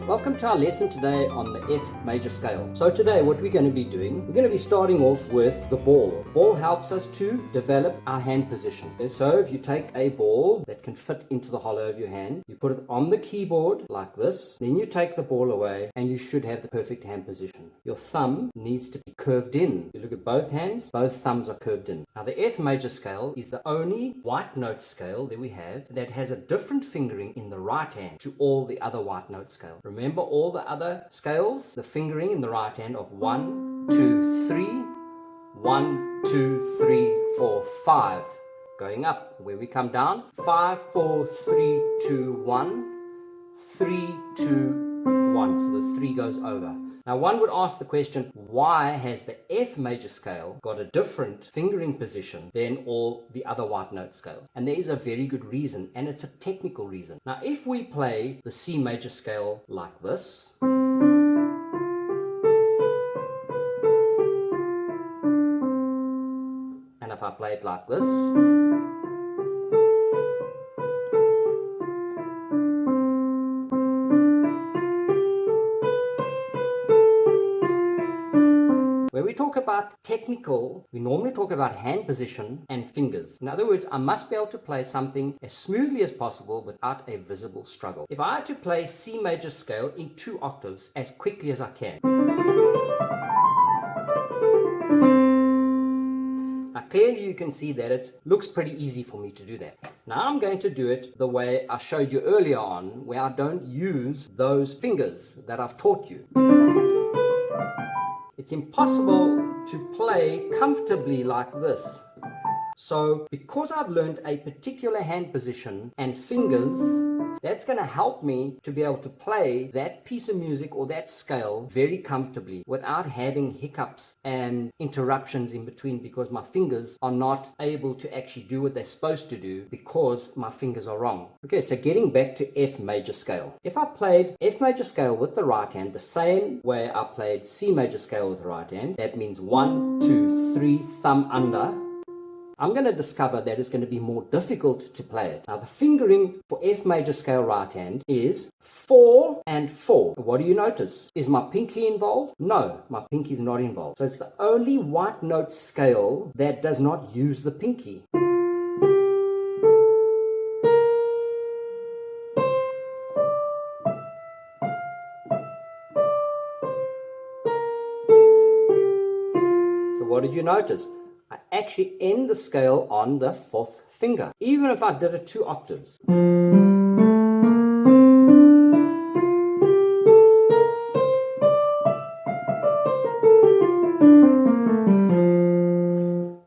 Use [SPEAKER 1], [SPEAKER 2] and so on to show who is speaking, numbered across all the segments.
[SPEAKER 1] Welcome to our lesson today on the F major scale. So today what we're going to be doing, we're going to be starting off with the ball. The ball helps us to develop our hand position. Okay, so if you take a ball that can fit into the hollow of your hand, you put it on the keyboard like this, then you take the ball away and you should have the perfect hand position. Your thumb needs to be curved in. You look at both hands, both thumbs are curved in. Now the F major scale is the only white note scale that we have that has a different fingering in the right hand to all the other white note scales. Remember all the other scales, the fingering in the right hand of 1, 2, 3, 1, 2, 3, 4, 5. Going up, when we come down, 5, 4, 3, 2, 1, 3, 2, 1. So the 3 goes over. Now one would ask the question, why has the F major scale got a different fingering position than all the other white note scales? And there is a very good reason, and it's a technical reason. Now if we play the C major scale like this, and if I play it like this, when we talk about technical, we normally talk about hand position and fingers. In other words, I must be able to play something as smoothly as possible without a visible struggle. If I had to play C major scale in 2 octaves as quickly as I can. Now clearly you can see that it looks pretty easy for me to do that. Now I'm going to do it the way I showed you earlier on, where I don't use those fingers that I've taught you. It's impossible to play comfortably like this. So because I've learned a particular hand position and fingers, that's going to help me to be able to play that piece of music or that scale very comfortably without having hiccups and interruptions in between, because my fingers are not able to actually do what they're supposed to do because my fingers are wrong. Okay, so getting back to F major scale. If I played F major scale with the right hand the same way I played C major scale with the right hand, that means 1, 2, 3, thumb under, I'm going to discover that it's going to be more difficult to play it. Now the fingering for F major scale right hand is 4 and 4. What do you notice? Is my pinky involved? No, my pinky is not involved. So it's the only white note scale that does not use the pinky. So what did you notice? I actually end the scale on the 4th finger, even if I did it 2 octaves.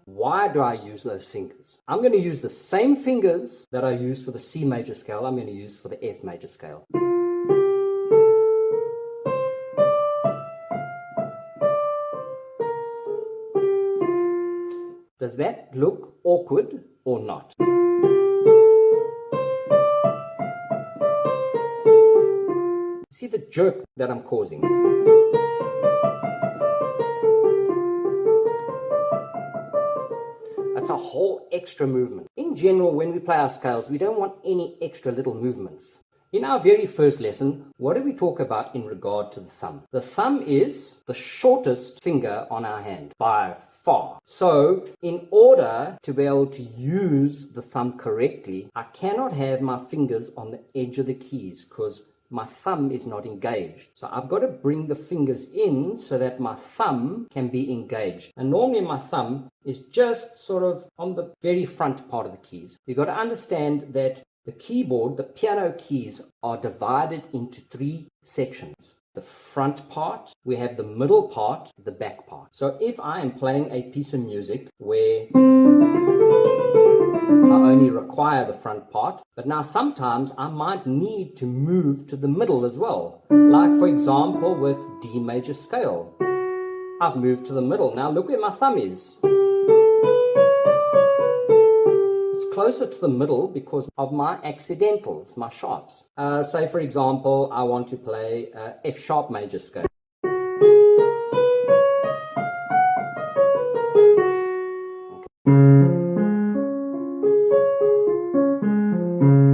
[SPEAKER 1] Why do I use those fingers? I'm going to use the same fingers that I used for the C major scale, I'm going to use for the F major scale. Does that look awkward or not? See the jerk that I'm causing? That's a whole extra movement. In general, when we play our scales, we don't want any extra little movements. In our very first lesson, what did we talk about in regard to the thumb? The thumb is the shortest finger on our hand by far. So in order to be able to use the thumb correctly, I cannot have my fingers on the edge of the keys because my thumb is not engaged. So I've got to bring the fingers in so that my thumb can be engaged. And normally my thumb is just sort of on the very front part of the keys. You've got to understand that the keyboard, the piano keys, are divided into 3 sections. The front part, we have the middle part, the back part. So if I am playing a piece of music where I only require the front part, but now sometimes I might need to move to the middle as well. Like for example with D major scale. I've moved to the middle. Now look where my thumb is. Closer to the middle because of my accidentals, my sharps. Say for example, I want to play F sharp major scale.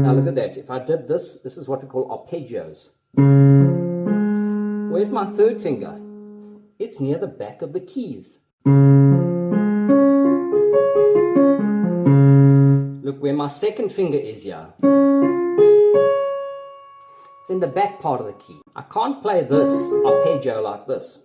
[SPEAKER 1] Now look at that. If I did this, this is what we call arpeggios. Where's my third finger? It's near the back of the keys. Look where my second finger is here. It's in the back part of the key. I can't play this arpeggio like this.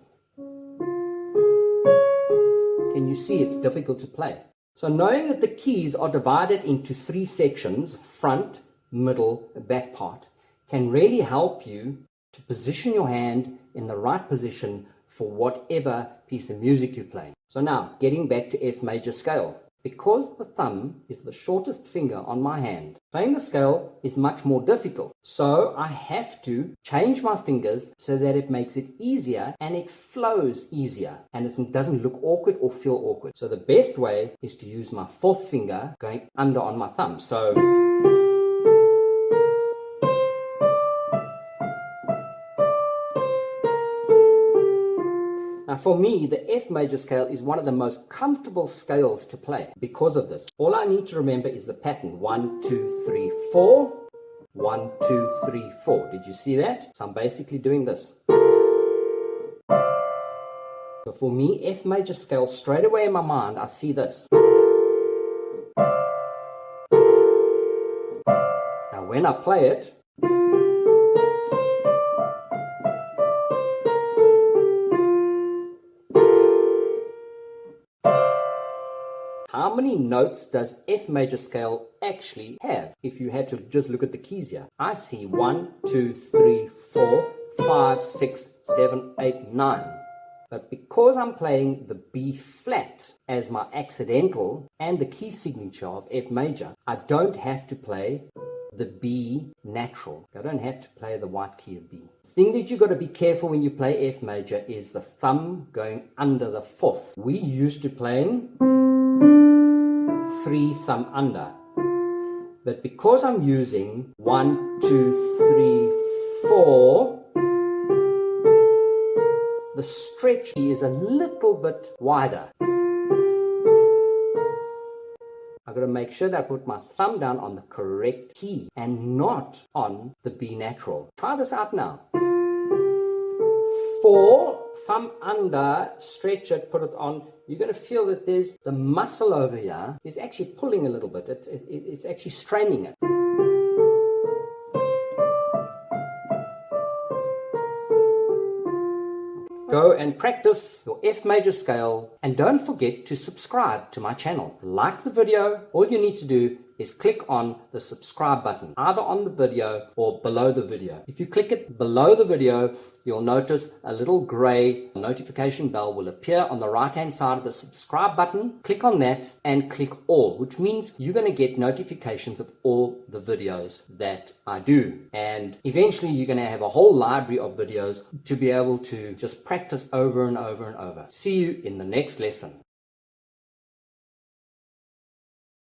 [SPEAKER 1] Can you see it's difficult to play? So knowing that the keys are divided into 3 sections, front, middle, back part, can really help you to position your hand in the right position for whatever piece of music you play. So now, getting back to F major scale. Because the thumb is the shortest finger on my hand, playing the scale is much more difficult. So I have to change my fingers so that it makes it easier and it flows easier and it doesn't look awkward or feel awkward. So the best way is to use my 4th finger going under on my thumb. So now for me, the F major scale is one of the most comfortable scales to play because of this. All I need to remember is the pattern. 1, 2, 3, 4. 1, 2, 3, 4. Did you see that? So I'm basically doing this. So for me, F major scale, straight away in my mind, I see this. Now when I play it, how many notes does F major scale actually have? If you had to just look at the keys here, I see 1, 2, 3, 4, 5, 6, 7, 8, 9. But because I'm playing the B flat as my accidental and the key signature of F major, I don't have to play the B natural. I don't have to play the white key of B. The thing that you've got to be careful when you play F major is the thumb going under the 4th. We used to playing 3 thumb under, but because I'm using 1, 2, 3, 4, the stretch is a little bit wider. I've got to make sure that I put my thumb down on the correct key and not on the B natural. Try this out now. 4, thumb under, stretch it, put it on. You're going to feel that there's the muscle over here is actually pulling a little bit. It's actually straining it. Go and practice your F major scale, and don't forget to subscribe to my channel. Like the video. All you need to do is click on the subscribe button, either on the video or below the video. If you click it below the video, you'll notice a little gray notification bell will appear on the right hand side of the subscribe button. Click on that and click all, which means you're going to get notifications of all the videos that I do. And eventually you're going to have a whole library of videos to be able to just practice over and over and over. See you in the next lesson.